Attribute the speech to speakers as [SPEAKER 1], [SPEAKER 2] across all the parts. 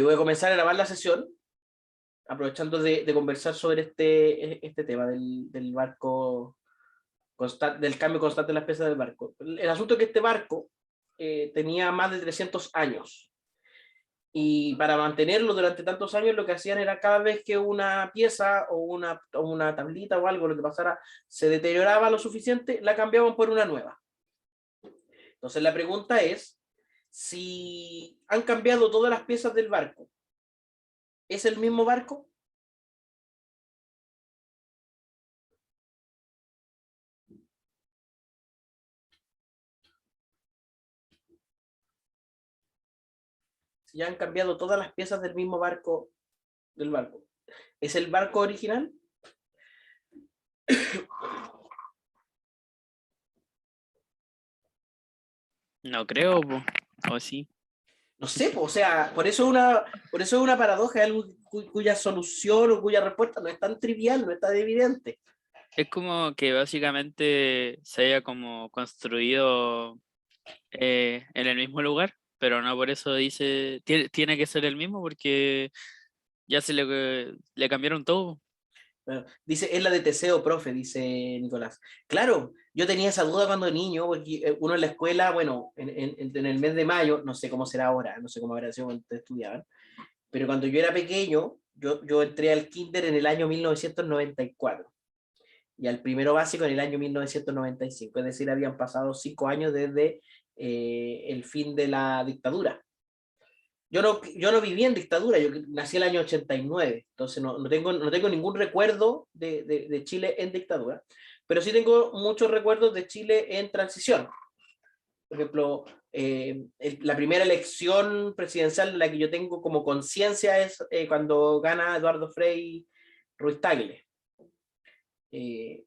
[SPEAKER 1] Voy a comenzar a grabar la sesión, aprovechando de conversar sobre este tema del barco, del cambio constante de las piezas del barco. El asunto es que este barco tenía más de 300 años. Y para mantenerlo durante tantos años, lo que hacían era cada vez que una pieza o una tablita o algo, lo que pasara, se deterioraba lo suficiente, la cambiaban por una nueva. Entonces la pregunta es, si han cambiado todas las piezas del barco, ¿es el mismo barco? Si ya han cambiado todas las piezas del mismo barco, ¿es el barco original?
[SPEAKER 2] No creo, po. O sí.
[SPEAKER 1] No sé, o sea, por eso es una paradoja, algo cuya solución o cuya respuesta no es tan trivial, no es tan evidente.
[SPEAKER 2] Es como que básicamente se haya como construido en el mismo lugar, pero no por eso dice, tiene que ser el mismo porque ya le cambiaron todo.
[SPEAKER 1] Bueno, dice, es la de Teseo, profe, dice Nicolás. Claro, yo tenía esa duda cuando niño, porque uno en la escuela, bueno, en el mes de mayo, no sé cómo será ahora, no sé cómo habrá sido cuando estudiaban, pero cuando yo era pequeño, yo entré al kinder en el año 1994 y al primero básico en el año 1995, es decir, habían pasado 5 años desde el fin de la dictadura. Yo no viví en dictadura, yo nací el año 89, entonces no tengo ningún recuerdo de Chile en dictadura, pero sí tengo muchos recuerdos de Chile en transición. Por ejemplo, la primera elección presidencial de la que yo tengo como conciencia es cuando gana Eduardo Frei Ruiz Tagle. Y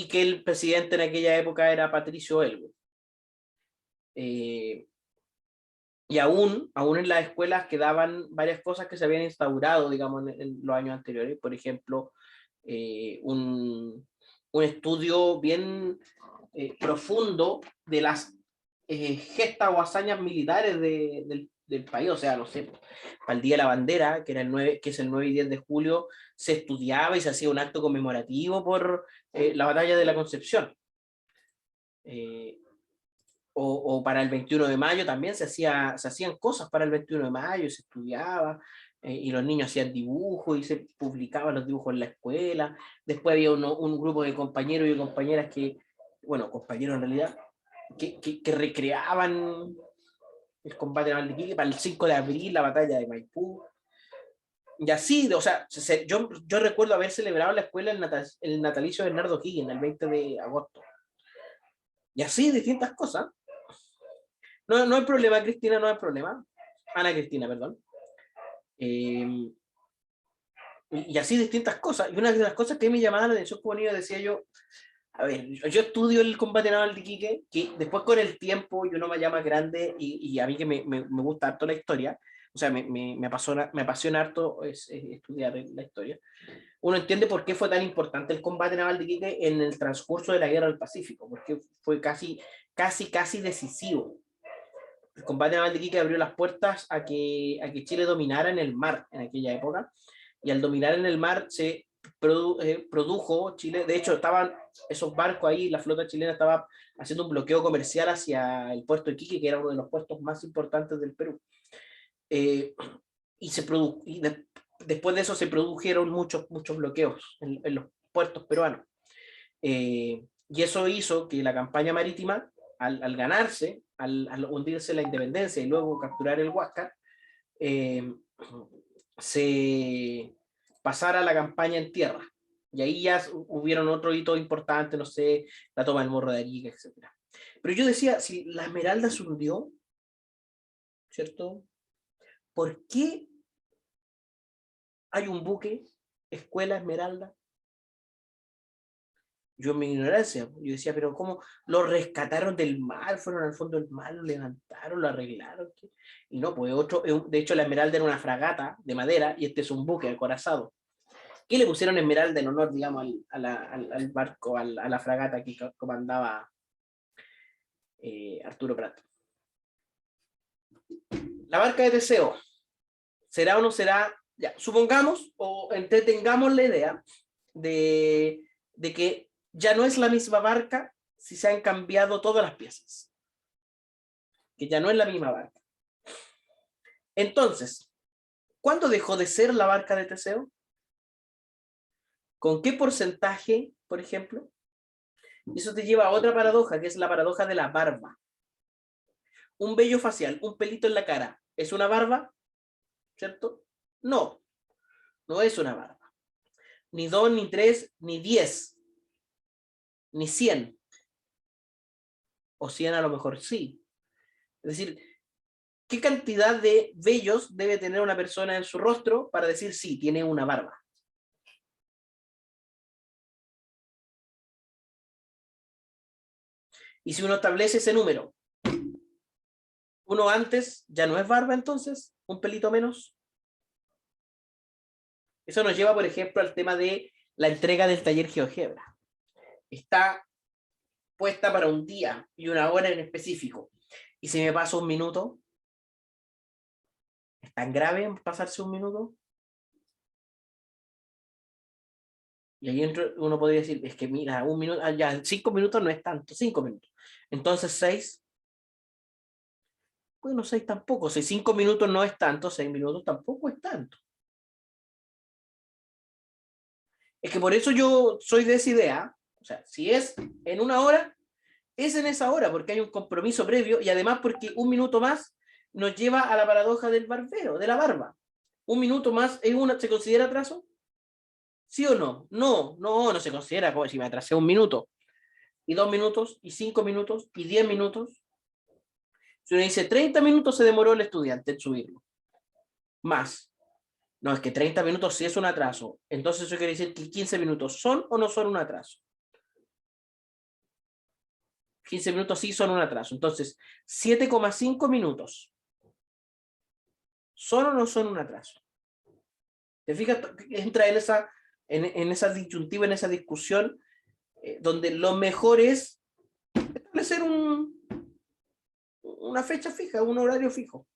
[SPEAKER 1] que el presidente en aquella época era Patricio Elwin. Y aún en las escuelas quedaban varias cosas que se habían instaurado, digamos, en los años anteriores. Por ejemplo, un estudio bien profundo de las gestas o hazañas militares del país. O sea, no sé, para el Día de la Bandera, que es el 9 y 10 de julio, se estudiaba y se hacía un acto conmemorativo por la batalla de la Concepción. O para el 21 de mayo también se hacían cosas para el 21 de mayo, se estudiaba, y los niños hacían dibujos y se publicaban los dibujos en la escuela. Después había un grupo de compañeros y compañeras bueno, compañeros en realidad, que recreaban el combate naval de Iquique para el 5 de abril, la batalla de Maipú. Y así, o sea, yo recuerdo haber celebrado en la escuela el natalicio de Bernardo Higgins el 20 de agosto. Y así, distintas cosas. No hay problema, Cristina, no hay problema. Ana Cristina, perdón. Y así distintas cosas. Y una de las cosas que me llamaba la atención como niño, decía yo, a ver, yo estudio el combate naval de Iquique, que después con el tiempo y uno más llama grande, y a mí que me gusta harto la historia, o sea, me apasiona harto estudiar la historia, uno entiende por qué fue tan importante el combate naval de Iquique en el transcurso de la Guerra del Pacífico, porque fue casi decisivo. El combate naval de Iquique abrió las puertas a que Chile dominara en el mar en aquella época, y al dominar en el mar se produjo Chile, de hecho estaban esos barcos ahí, la flota chilena estaba haciendo un bloqueo comercial hacia el puerto de Iquique, que era uno de los puertos más importantes del Perú. Y después de eso se produjeron muchos bloqueos en los puertos peruanos. Y eso hizo que la campaña marítima, al ganarse, al hundirse la independencia y luego capturar el Huáscar, se pasara a la campaña en tierra. Y ahí ya hubieron otro hito importante, no sé, la toma del Morro de Arica, etc. Pero yo decía, si la Esmeralda se hundió, ¿cierto? ¿Por qué hay un buque, Escuela Esmeralda? Yo en mi ignorancia, yo decía, pero ¿cómo lo rescataron del mar? Fueron al fondo del mar, lo levantaron, lo arreglaron. ¿Qué? Y no, pues de hecho la Esmeralda era una fragata de madera y este es un buque acorazado. ¿Qué le pusieron Esmeralda en honor, digamos, al barco, a la fragata que comandaba Arturo Prat? La barca de Teseo. ¿Será o no será? Ya, supongamos o entretengamos la idea de que ya no es la misma barca si se han cambiado todas las piezas. Que ya no es la misma barca. Entonces, ¿cuándo dejó de ser la barca de Teseo? ¿Con qué porcentaje, por ejemplo? Eso te lleva a otra paradoja, que es la paradoja de la barba. Un vello facial, un pelito en la cara, ¿es una barba? ¿Cierto? No, no es una barba. Ni 2, ni 3, ni 10, ni 100. O 100 a lo mejor sí. Es decir, ¿qué cantidad de vellos debe tener una persona en su rostro para decir sí, tiene una barba? Y si uno establece ese número, uno antes ya no es barba entonces, un pelito menos. Eso nos lleva, por ejemplo, al tema de la entrega del taller GeoGebra. Está puesta para un día y una hora en específico. Y si me paso un minuto, ¿es tan grave pasarse un minuto? Y ahí uno podría decir, es que mira, un minuto, ya, 5 minutos no es tanto, 5 minutos. Entonces 6, bueno, 6 tampoco. Si 5 minutos no es tanto, 6 minutos tampoco es tanto. Es que por eso yo soy de esa idea. O sea, si es en una hora, es en esa hora, porque hay un compromiso previo y además porque un minuto más nos lleva a la paradoja del barbero, de la barba. Un minuto más ¿se considera atraso? ¿Sí o no? No, no, no se considera como si me atrasé un minuto, y 2 minutos, y 5 minutos, y 10 minutos. Si uno dice 30 minutos se demoró el estudiante en subirlo, más. No, es que 30 minutos sí es un atraso. Entonces eso quiere decir que 15 minutos son o no son un atraso. 15 minutos sí son un atraso. Entonces, 7,5 minutos. ¿Son o no son un atraso? ¿Te fijas? Entra en esa disyuntiva, en esa discusión, donde lo mejor es establecer una fecha fija, un horario fijo.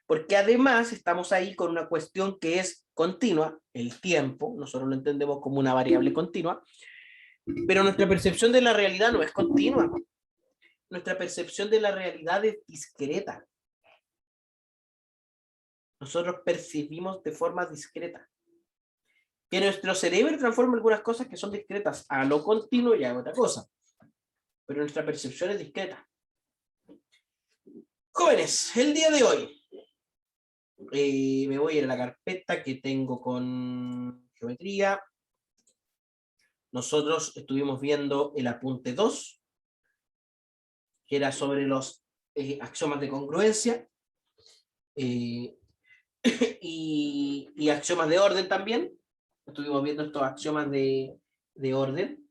[SPEAKER 1] Porque además estamos ahí con una cuestión que es continua, el tiempo, nosotros lo entendemos como una variable continua, pero nuestra percepción de la realidad no es continua. Nuestra percepción de la realidad es discreta. Nosotros percibimos de forma discreta. Que nuestro cerebro transforma algunas cosas que son discretas a lo continuo y a otra cosa. Pero nuestra percepción es discreta. Jóvenes, el día de hoy me voy a ir a la carpeta que tengo con geometría. Nosotros estuvimos viendo el apunte 2, que era sobre los axiomas de congruencia eh, y axiomas de orden también. Estuvimos viendo estos axiomas de orden.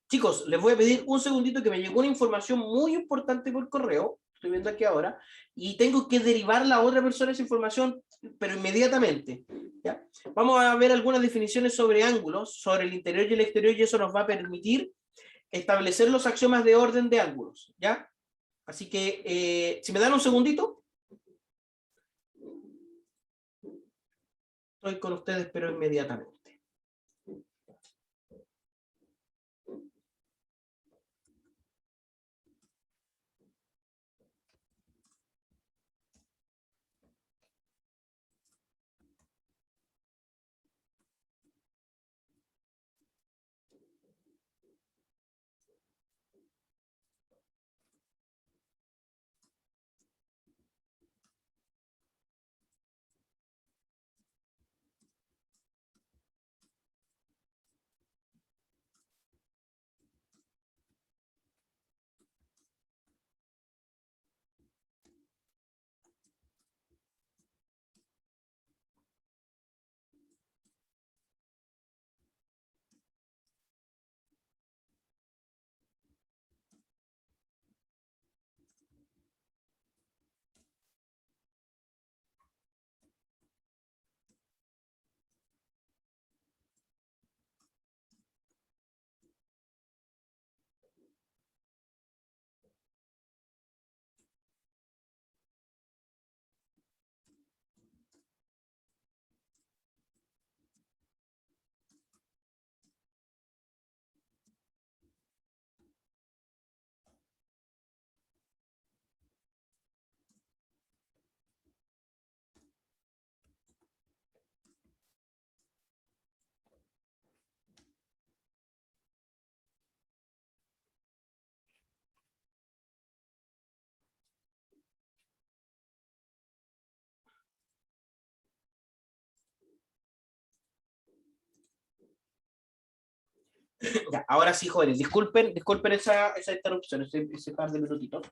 [SPEAKER 1] Chicos, les voy a pedir un segundito que me llegó una información muy importante por correo, estoy viendo aquí ahora, y tengo que derivarla a otra persona esa información, pero inmediatamente. ¿Ya? Vamos a ver algunas definiciones sobre ángulos, sobre el interior y el exterior, y eso nos va a permitir establecer los axiomas de orden de ángulos. ¿Ya? Así que, si me dan un segundito, estoy con ustedes, pero inmediatamente. Ya, ahora sí, jóvenes, disculpen esa interrupción, ese par de minutitos.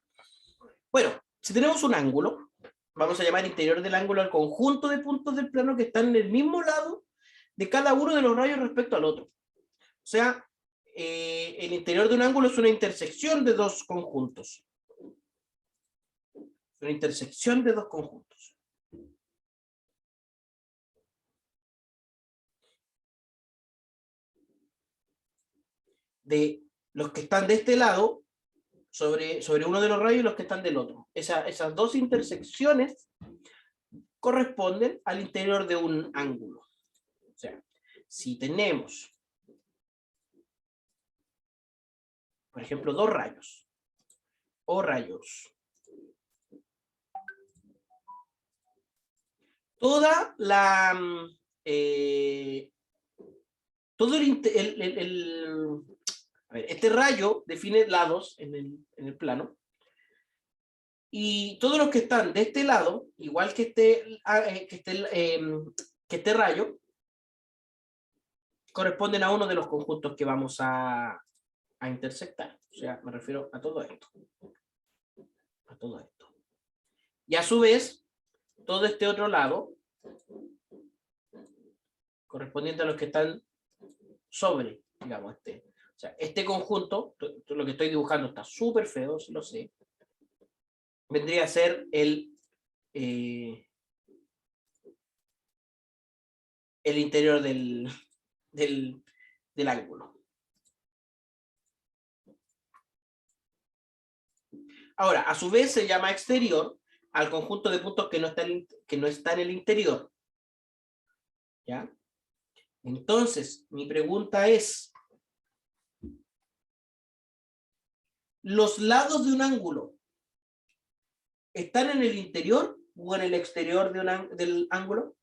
[SPEAKER 1] Bueno, si tenemos un ángulo, vamos a llamar interior del ángulo al conjunto de puntos del plano que están en el mismo lado de cada uno de los rayos respecto al otro. O sea, el interior de un ángulo es una intersección de dos conjuntos. Una intersección de dos conjuntos. De los que están de este lado sobre uno de los rayos y los que están del otro. Esas dos intersecciones corresponden al interior de un ángulo. O sea, si tenemos, por ejemplo, dos rayos o rayos, toda la todo a ver, este rayo define lados en el plano, y todos los que están de este lado, igual que este rayo, corresponden a uno de los conjuntos que vamos a intersectar. O sea, me refiero a todo esto. A todo esto. Y a su vez, todo este otro lado, correspondiente a los que están sobre, digamos, este. O sea, este conjunto, lo que estoy dibujando está súper feo, si lo sé, vendría a ser el interior del ángulo. Ahora, a su vez se llama exterior al conjunto de puntos que no está en el interior. ¿Ya? Entonces, mi pregunta es, ¿los lados de un ángulo están en el interior o en el exterior del ángulo?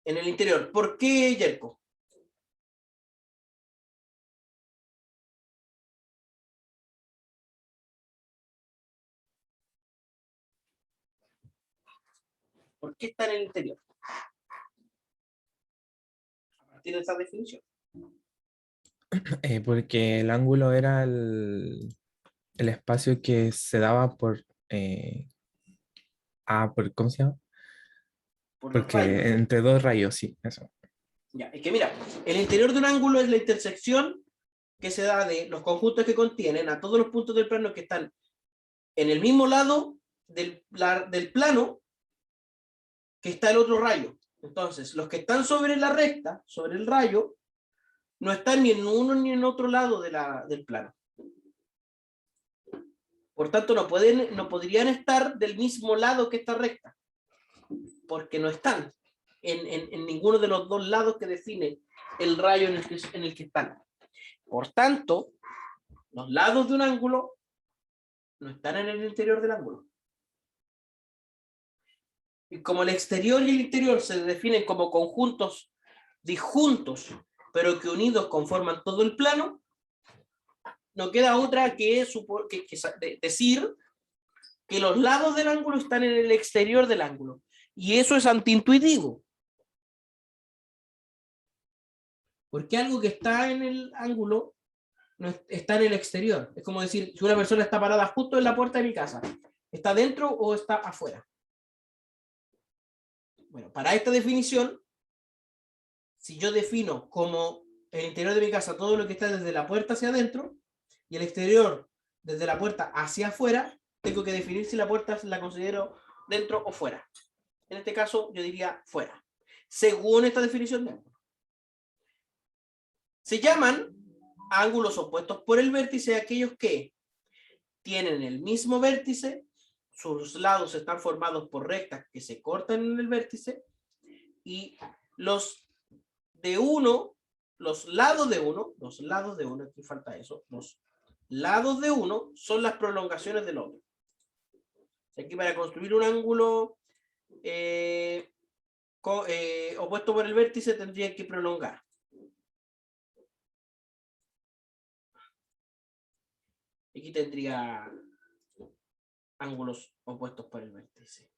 [SPEAKER 1] En el interior. ¿Por qué, Yerko? ¿Por qué está en el interior? A partir de esa definición.
[SPEAKER 3] Porque el ángulo era el espacio que se daba ¿cómo se llama?
[SPEAKER 1] Por los rayos.
[SPEAKER 3] Porque entre dos rayos, sí, eso.
[SPEAKER 1] Ya, es que mira, el interior de un ángulo es la intersección que se da de los conjuntos que contienen a todos los puntos del plano que están en el mismo lado del plano que está el otro rayo. Entonces, los que están sobre la recta, sobre el rayo, no están ni en uno ni en otro lado del plano. Por tanto, no podrían estar del mismo lado que esta recta, porque no están en ninguno de los dos lados que define el rayo en el que están. Por tanto, los lados de un ángulo no están en el interior del ángulo. Y como el exterior y el interior se definen como conjuntos disjuntos, pero que unidos conforman todo el plano, no queda otra que decir que los lados del ángulo están en el exterior del ángulo. Y eso es antiintuitivo. Porque algo que está en el ángulo no está en el exterior. Es como decir, si una persona está parada justo en la puerta de mi casa, ¿está dentro o está afuera? Bueno, para esta definición, si yo defino como el interior de mi casa todo lo que está desde la puerta hacia adentro y el exterior desde la puerta hacia afuera, tengo que definir si la puerta la considero dentro o fuera. En este caso, yo diría fuera. Según esta definición de ángulo. Se llaman ángulos opuestos por el vértice aquellos que tienen el mismo vértice, sus lados están formados por rectas que se cortan en el vértice, y los lados de uno, aquí falta eso, los lados de uno son las prolongaciones del otro. Aquí para construir un ángulo opuesto por el vértice tendría que prolongar. Aquí tendría ángulos opuestos por el vértice.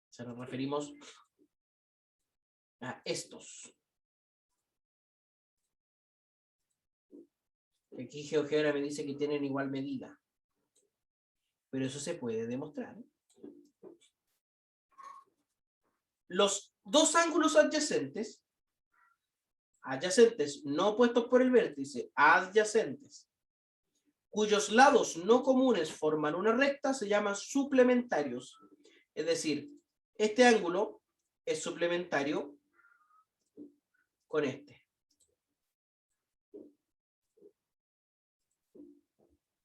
[SPEAKER 1] Se nos referimos a estos. Aquí GeoGebra me dice que tienen igual medida. Pero eso se puede demostrar. Los dos ángulos adyacentes no opuestos por el vértice, adyacentes, cuyos lados no comunes forman una recta, se llaman suplementarios. Es decir, este ángulo es suplementario con este.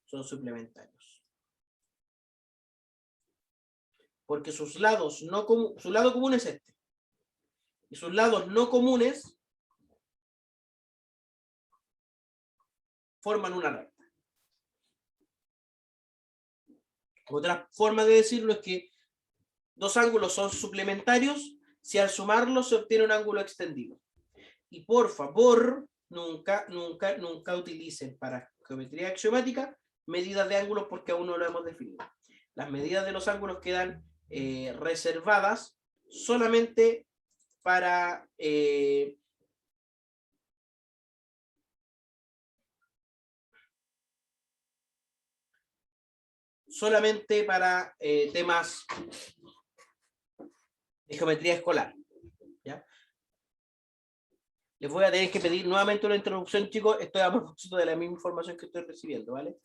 [SPEAKER 1] Son suplementarios. Porque sus lados no comunes, su lado común es este. Y sus lados no comunes forman una recta. Otra forma de decirlo es que dos ángulos son suplementarios si al sumarlos se obtiene un ángulo extendido. Y por favor, nunca utilicen para geometría axiomática medidas de ángulos porque aún no lo hemos definido. Las medidas de los ángulos quedan reservadas solamente para temas de geometría escolar. ¿Ya? Les voy a tener que pedir nuevamente una introducción, chicos. Estoy a propósito de la misma información que estoy recibiendo, ¿vale?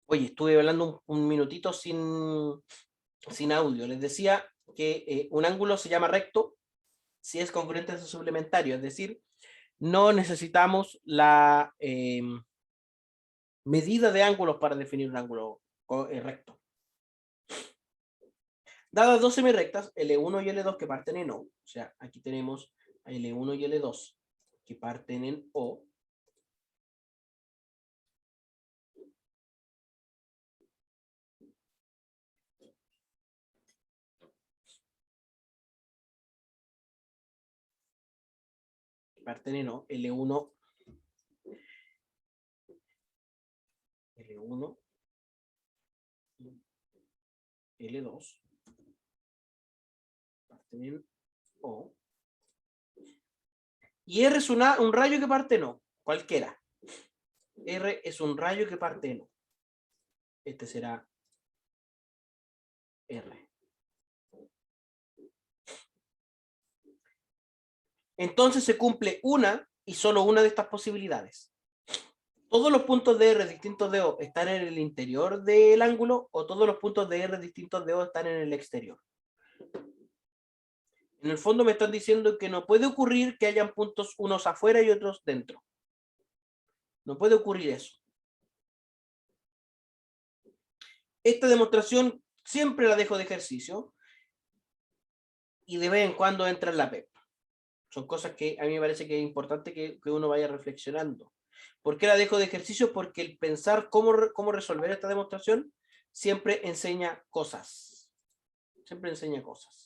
[SPEAKER 1] Oye, estuve hablando un minutito sin audio. Les decía que un ángulo se llama recto si es congruente a su suplementario, es decir, no necesitamos la medida de ángulos para definir un ángulo recto. Dadas dos semirrectas, L1 y L2 que parten en O, o sea, aquí tenemos a L1 y L2 que parten en O, L1, L2, en O. Y R es un rayo que parte en O, cualquiera. R es un rayo que parte en O. Este será R. Entonces se cumple una y solo una de estas posibilidades. ¿Todos los puntos de R distintos de O están en el interior del ángulo o todos los puntos de R distintos de O están en el exterior? En el fondo me están diciendo que no puede ocurrir que hayan puntos unos afuera y otros dentro. No puede ocurrir eso. Esta demostración siempre la dejo de ejercicio y de vez en cuando entra en la PEP. Son cosas que a mí me parece que es importante que uno vaya reflexionando. ¿Por qué la dejo de ejercicio? Porque el pensar cómo resolver esta demostración siempre enseña cosas. Siempre enseña cosas.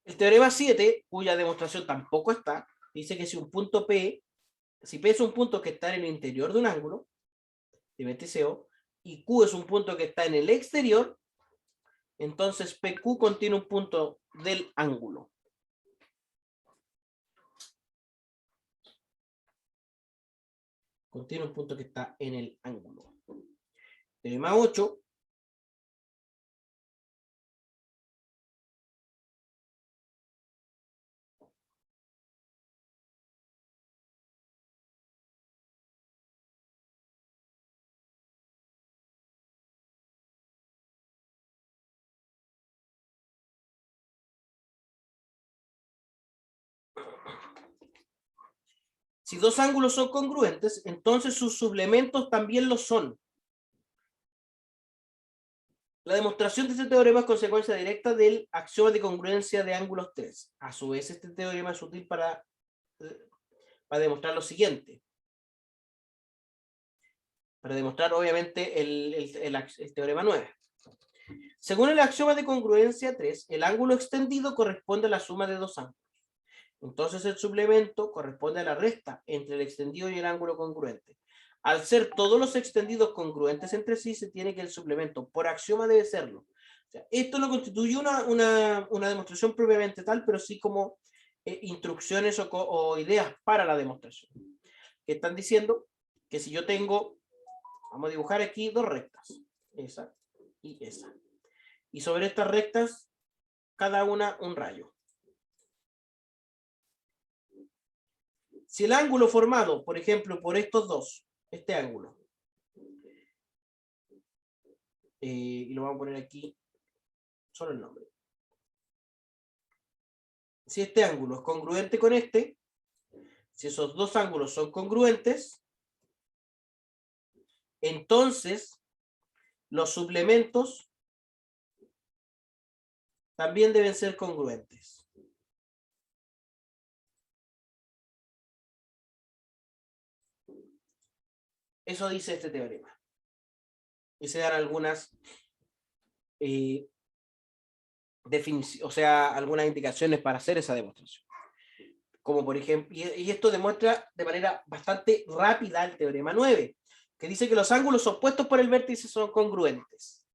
[SPEAKER 1] El teorema 7, cuya demostración tampoco está, dice que si un punto P, si P es un punto que está en el interior de un ángulo, de vértice O, y Q es un punto que está en el exterior, entonces PQ contiene un punto del ángulo. Contiene un punto que está en el ángulo. Teorema 8. Si dos ángulos son congruentes, entonces sus suplementos también lo son. La demostración de este teorema es consecuencia directa del axioma de congruencia de ángulos 3. A su vez, este teorema es útil para demostrar lo siguiente. Para demostrar, obviamente, el teorema 9. Según el axioma de congruencia 3, el ángulo extendido corresponde a la suma de dos ángulos. Entonces el suplemento corresponde a la resta entre el extendido y el ángulo congruente. Al ser todos los extendidos congruentes entre sí, se tiene que el suplemento, por axioma, debe serlo. O sea, esto no constituye una demostración propiamente tal, pero sí como instrucciones o ideas para la demostración. Que están diciendo que si yo tengo, vamos a dibujar aquí dos rectas, esa y esa. Y sobre estas rectas, cada una un rayo. Si el ángulo formado, por ejemplo, por estos dos, este ángulo, y lo vamos a poner aquí, solo el nombre. Si este ángulo es congruente con este, si esos dos ángulos son congruentes, entonces los suplementos también deben ser congruentes. Eso dice este teorema. Y se dan algunas definiciones, o sea, algunas indicaciones para hacer esa demostración. Como por ejemplo, y esto demuestra de manera bastante rápida el teorema 9, que dice que los ángulos opuestos por el vértice son congruentes.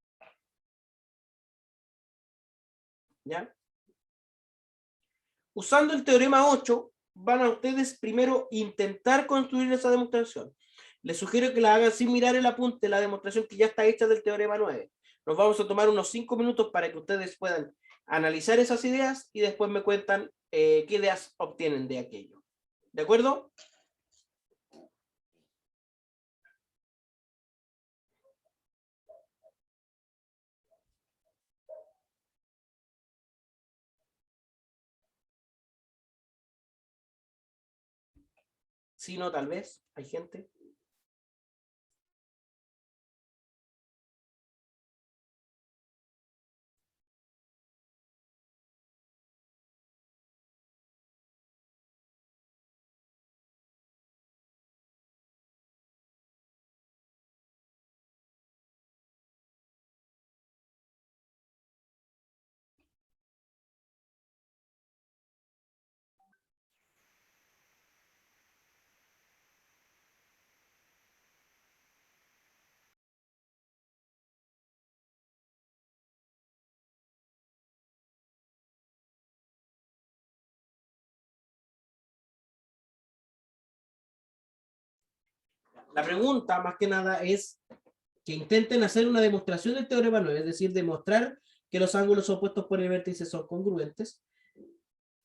[SPEAKER 1] ¿Ya? Usando el teorema 8, van a ustedes primero intentar construir esa demostración. Les sugiero que la hagan sin mirar el apunte, la demostración que ya está hecha del teorema 9. Nos vamos a tomar unos 5 minutos para que ustedes puedan analizar esas ideas y después me cuentan qué ideas obtienen de aquello. ¿De acuerdo? Si no, tal vez. Hay gente. La pregunta, más que nada, es que intenten hacer una demostración del teorema 9, es decir, demostrar que los ángulos opuestos por el vértice son congruentes,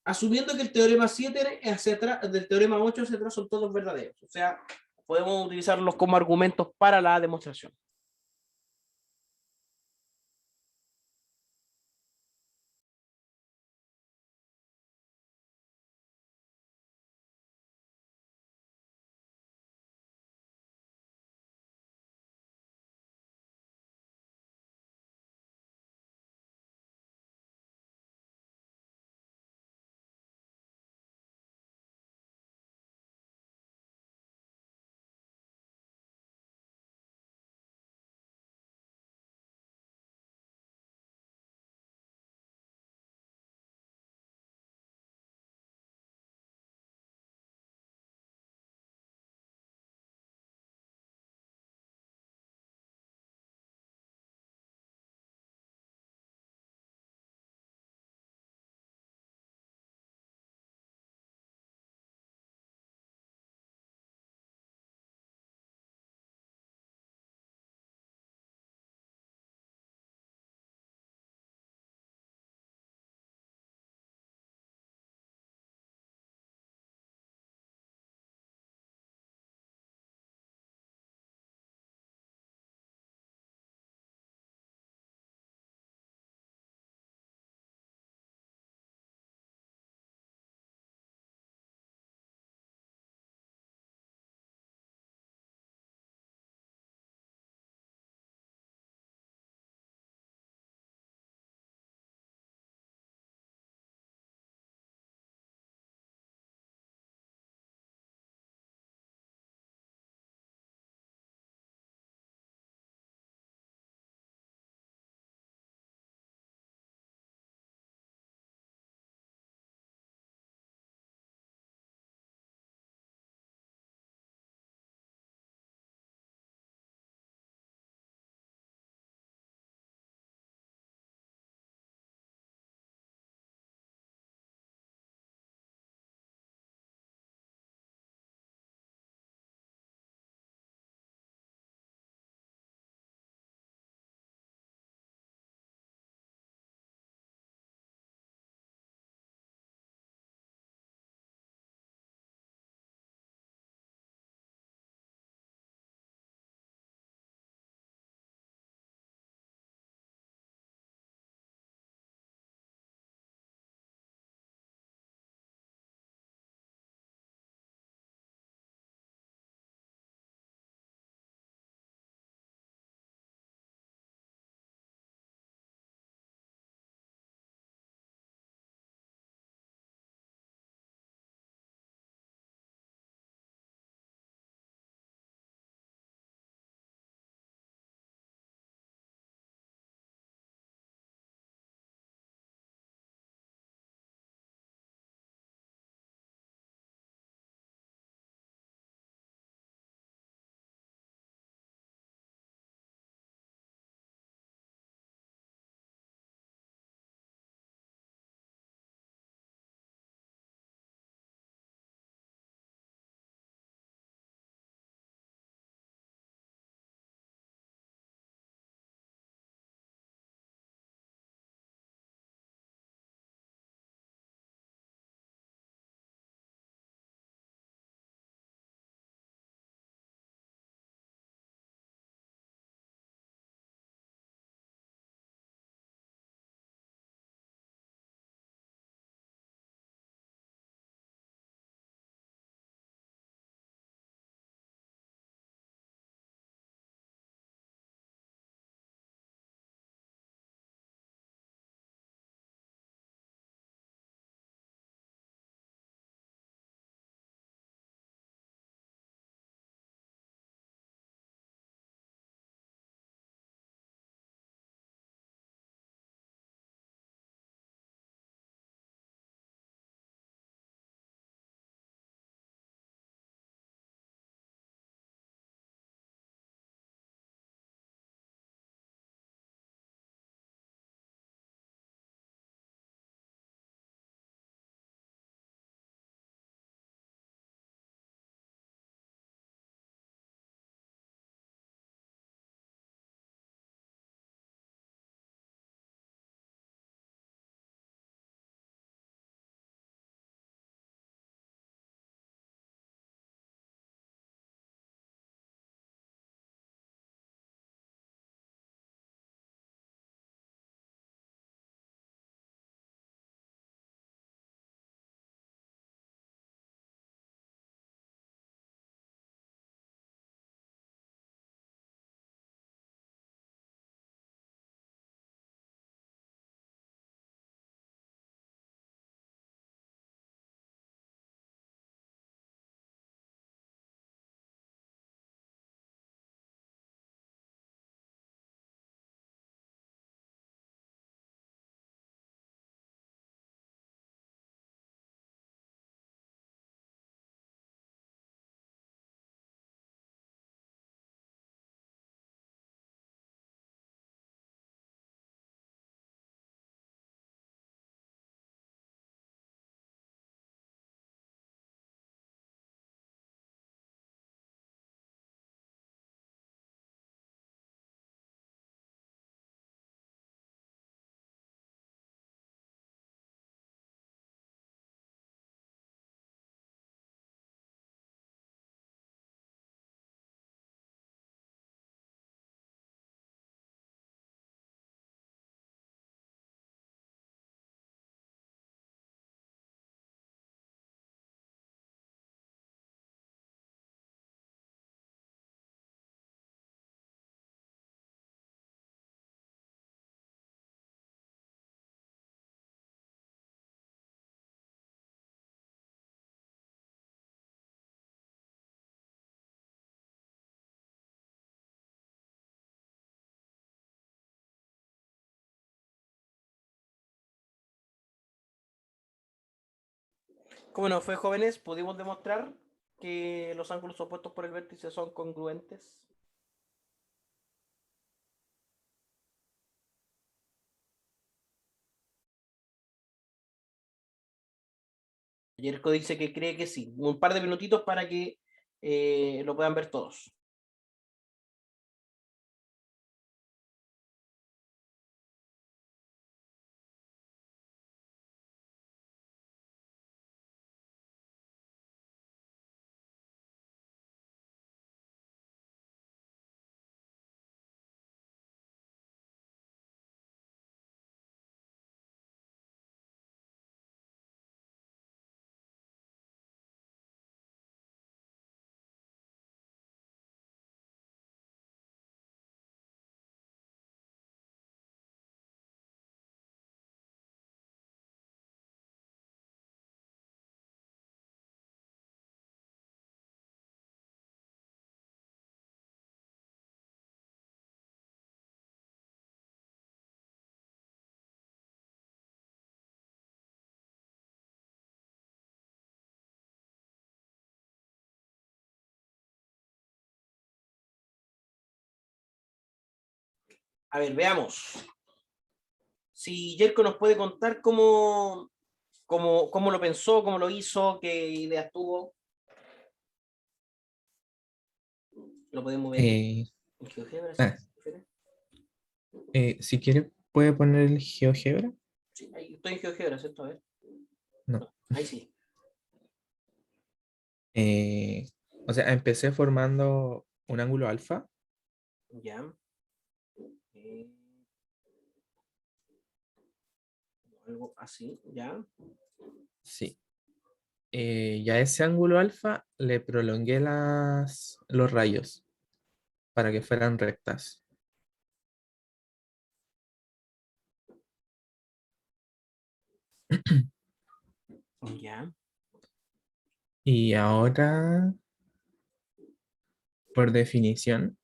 [SPEAKER 1] asumiendo que el teorema 7 hacia atrás, del teorema 8 hacia atrás son todos verdaderos. O sea, podemos utilizarlos como argumentos para la demostración. Como no fue, jóvenes, pudimos demostrar que los ángulos opuestos por el vértice son congruentes. Yerko dice que cree que sí. Un par de minutitos para que lo puedan ver todos. A ver, veamos. Si Yerko nos puede contar cómo lo pensó, cómo lo hizo, qué ideas tuvo. Lo podemos ver
[SPEAKER 3] Eh,
[SPEAKER 1] en GeoGebra, ¿sí?
[SPEAKER 3] ah, si quiere, puede poner el GeoGebra.
[SPEAKER 1] Sí, ahí estoy en GeoGebra, ¿cierto? A ver.
[SPEAKER 3] No.
[SPEAKER 1] Ahí sí.
[SPEAKER 3] Eh, o sea, empecé formando un ángulo alfa.
[SPEAKER 1] Ya. Eh, algo así, ya.
[SPEAKER 3] Sí. Y a ese ángulo alfa le prolongué los rayos para que fueran rectas.
[SPEAKER 1] Ya.
[SPEAKER 3] Y ahora, por definición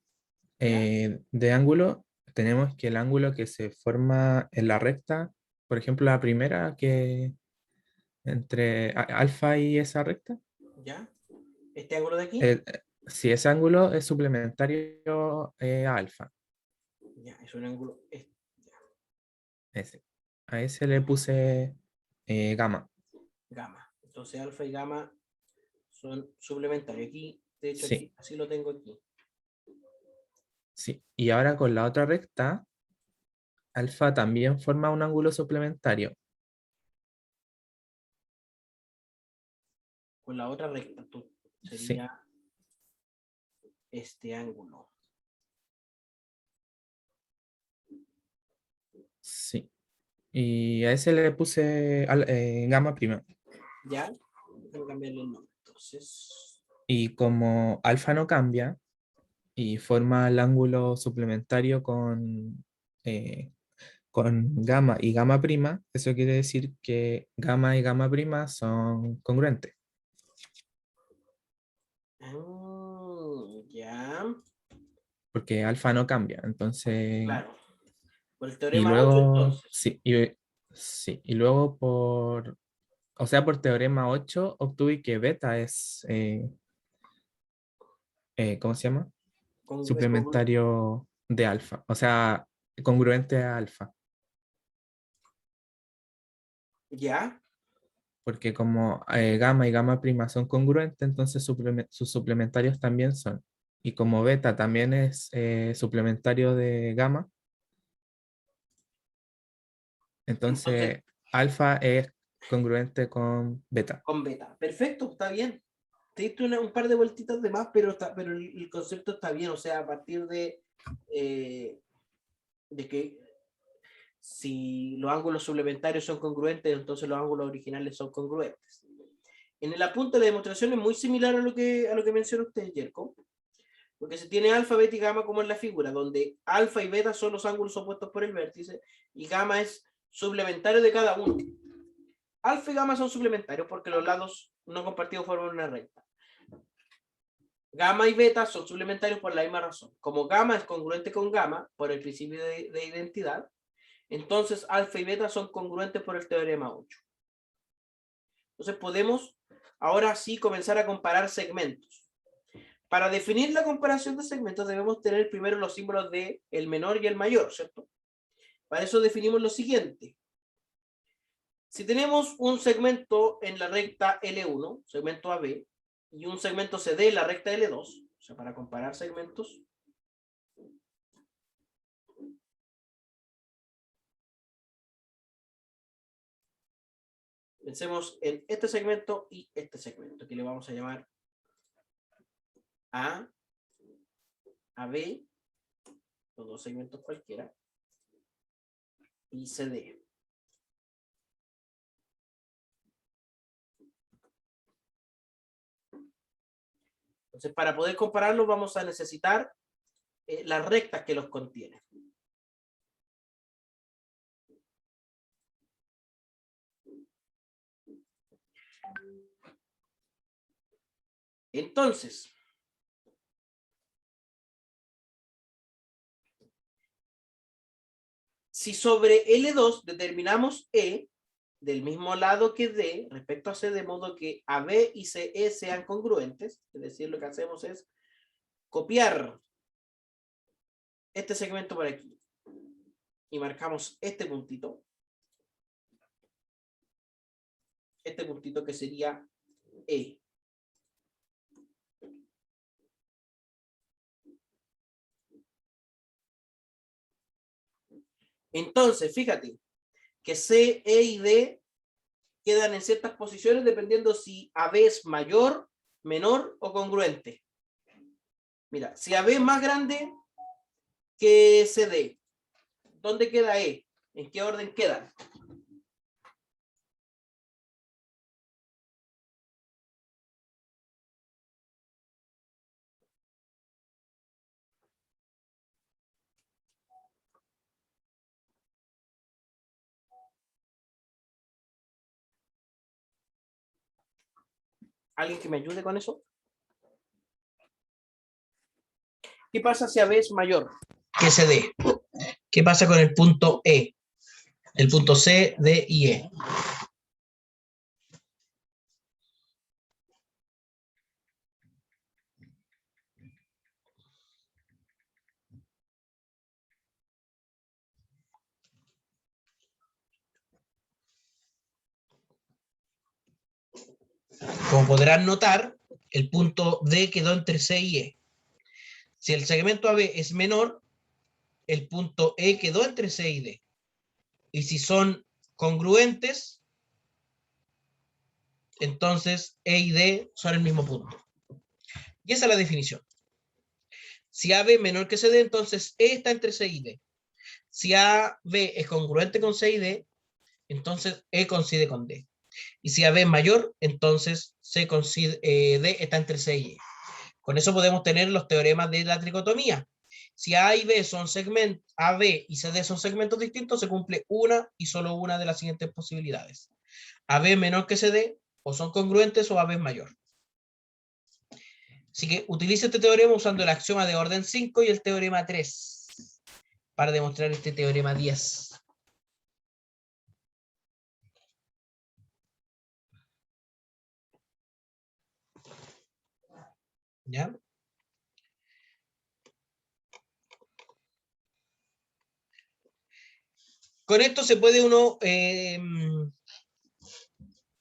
[SPEAKER 1] Ya.
[SPEAKER 3] de ángulo, tenemos que el ángulo que se forma en la recta, por ejemplo, la primera que entre alfa y esa recta,
[SPEAKER 1] Ya. Este ángulo de aquí.
[SPEAKER 3] eh, si ese ángulo es suplementario a alfa,
[SPEAKER 1] Ya, es un ángulo. Ya,
[SPEAKER 3] ese. A ese le puse gamma.
[SPEAKER 1] gamma. Entonces alfa y gamma son suplementarios. Aquí, de hecho,
[SPEAKER 3] Sí,
[SPEAKER 1] aquí, así lo tengo aquí.
[SPEAKER 3] sí. Y ahora con la otra recta, alfa también forma un ángulo suplementario.
[SPEAKER 1] Con la otra recta
[SPEAKER 3] Sí,
[SPEAKER 1] sería este ángulo.
[SPEAKER 3] sí. Y a ese le puse gamma prima.
[SPEAKER 1] ¿Ya? Voy a cambiarle el nombre. Entonces,
[SPEAKER 3] Y como alfa no cambia y forma el ángulo suplementario con gamma y gamma prima, eso quiere decir que gamma y gamma prima son congruentes,
[SPEAKER 1] ya.
[SPEAKER 3] porque alfa no cambia. Entonces,
[SPEAKER 1] Claro. Por el
[SPEAKER 3] y
[SPEAKER 1] teorema 8
[SPEAKER 3] luego,
[SPEAKER 1] entonces.
[SPEAKER 3] sí, y luego o sea, por teorema 8 obtuve que beta es, ¿cómo se llama?
[SPEAKER 1] Es
[SPEAKER 3] Suplementario de alfa, o sea, congruente a alfa,
[SPEAKER 1] ya.
[SPEAKER 3] porque como gamma y gamma prima son congruentes, entonces sus suplementarios también son. Y como beta también es suplementario de gamma,
[SPEAKER 1] Entonces,
[SPEAKER 3] entonces alfa es congruente con beta.
[SPEAKER 1] con beta. Perfecto, está bien. Te diste un par de vueltitas de más, pero el concepto está bien. O sea, a partir eh, de que si los ángulos suplementarios son congruentes, entonces los ángulos originales son congruentes. En el apunte de demostración es muy similar a lo que menciona usted, Jerko, porque se tiene alfa, beta y gamma como en la figura, donde alfa y beta son los ángulos opuestos por el vértice y gamma es suplementario de cada uno. Alfa y gamma son suplementarios porque los lados no compartidos forman una recta. Gamma y beta son suplementarios por la misma razón. Como gamma es congruente con gamma por el principio de identidad, entonces alfa y beta son congruentes por el teorema 8. Entonces podemos ahora sí comenzar a comparar segmentos. Para definir la comparación de segmentos debemos tener primero los símbolos de el menor y el mayor, ¿cierto? Para eso definimos lo siguiente. Si tenemos un segmento en la recta L1, segmento AB, y un segmento CD en la recta L2, o sea, para comparar segmentos, pensemos en este segmento y este segmento, que le vamos a llamar A, AB, los dos segmentos cualquiera, y CD. Entonces, para poder compararlos vamos a necesitar las rectas que los contienen. Entonces, si sobre L2 determinamos E del mismo lado que D respecto a C, de modo que AB y CE sean congruentes, es decir, lo que hacemos es copiar este segmento por aquí y marcamos este puntito que sería E. Entonces, fíjate que C, E y D quedan en ciertas posiciones dependiendo si AB es mayor, menor o congruente. Mira, si AB es más grande que CD, ¿dónde queda E? ¿En qué orden quedan? ¿Alguien que me ayude con eso? ¿Qué pasa si AB es mayor que CD? ¿Qué pasa con el punto E? El punto C, D y E. Como podrán notar, el punto D quedó entre C y E. Si el segmento AB es menor, el punto E quedó entre C y D. Y si son congruentes, entonces E y D son el mismo punto. Y esa es la definición. Si AB es menor que CD, entonces E está entre C y D. Si AB es congruente con C y D, entonces E coincide con D. Y si AB es mayor, entonces D está entre C y E. Con eso podemos tener los teoremas de la tricotomía. Si A y B son segmentos, AB y CD son segmentos distintos, se cumple una y solo una de las siguientes posibilidades. AB menor que CD, o son congruentes o AB es mayor. Así que utilice este teorema usando el axioma de orden 5 y el teorema 3 para demostrar este teorema 10. ¿Ya? Con esto se puede uno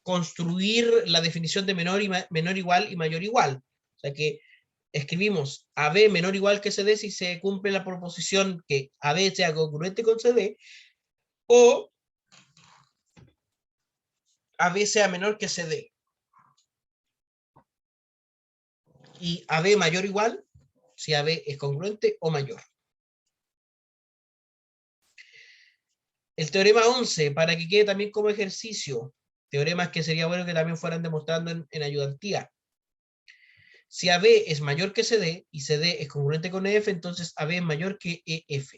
[SPEAKER 1] construir la definición de menor igual y mayor igual. O sea que escribimos AB menor o igual que CD si se cumple la proposición que AB sea congruente con CD, o AB sea menor que CD. Y AB mayor o igual si AB es congruente o mayor. El teorema 11, para que quede también como ejercicio, teoremas que sería bueno que también fueran demostrando en ayudantía. Si AB es mayor que CD y CD es congruente con EF, entonces AB es mayor que EF.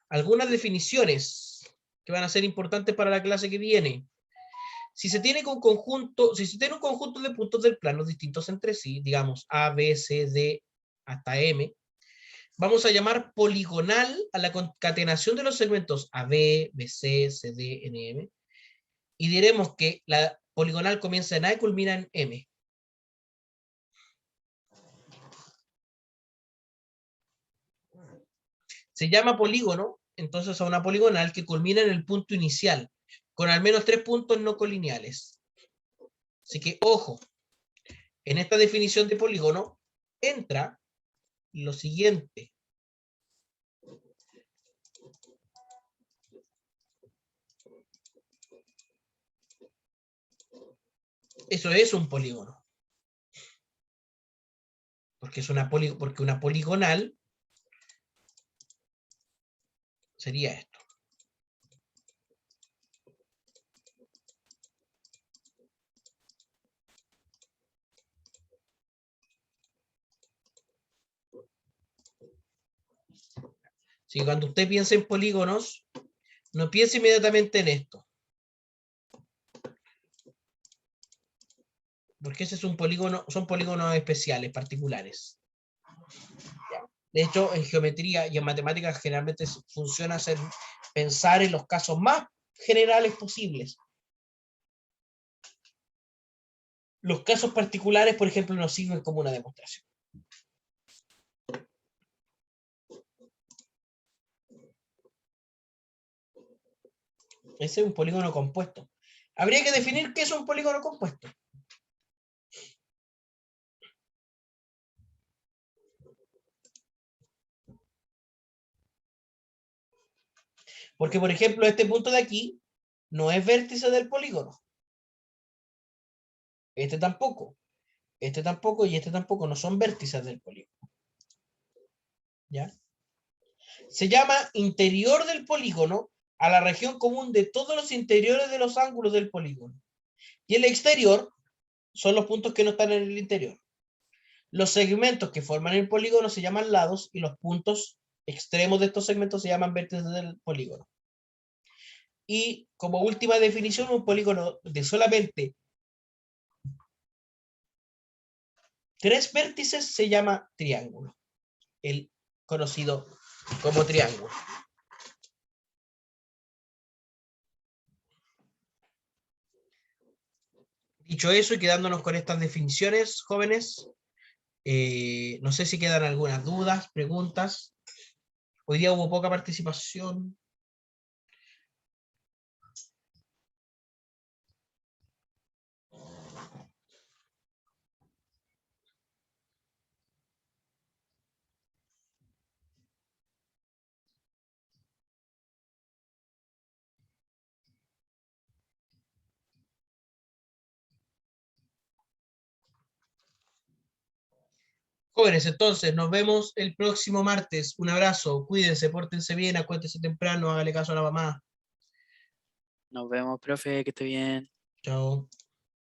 [SPEAKER 1] Algunas definiciones que van a ser importantes para la clase que viene. Si se tiene un conjunto de puntos del plano distintos entre sí, digamos A, B, C, D, hasta M, vamos a llamar poligonal a la concatenación de los segmentos AB, BC, CD, NM, y diremos que la poligonal comienza en A y culmina en M. Se llama polígono, entonces, a una poligonal que culmina en el punto inicial, con al menos 3 puntos no colineales. Así que, ojo, en esta definición de polígono entra lo siguiente. Eso es un polígono. Porque una poligonal sería esto. Si cuando usted piensa en polígonos, no piense inmediatamente en esto. Porque ese es un polígono, son polígonos especiales, particulares. De hecho, en geometría y en matemáticas generalmente funciona pensar en los casos más generales posibles. Los casos particulares, por ejemplo, nos sirven como una demostración. Ese es un polígono compuesto. Habría que definir qué es un polígono compuesto. Porque, por ejemplo, este punto de aquí no es vértice del polígono. Este tampoco y este tampoco no son vértices del polígono. ¿Ya? Se llama interior del polígono a la región común de todos los interiores de los ángulos del polígono. Y el exterior son los puntos que no están en el interior. Los segmentos que forman el polígono se llaman lados y los puntos extremos de estos segmentos se llaman vértices del polígono. Y como última definición, un polígono de solamente 3 vértices se llama triángulo, el conocido como triángulo. Dicho eso y quedándonos con estas definiciones, jóvenes, no sé si quedan algunas dudas, preguntas. Hoy día hubo poca participación. Jóvenes, entonces, nos vemos el próximo martes. Un abrazo, cuídense, pórtense bien, acuéstense temprano, hágale caso a la mamá.
[SPEAKER 2] Nos vemos, profe, que esté bien.
[SPEAKER 1] Chao.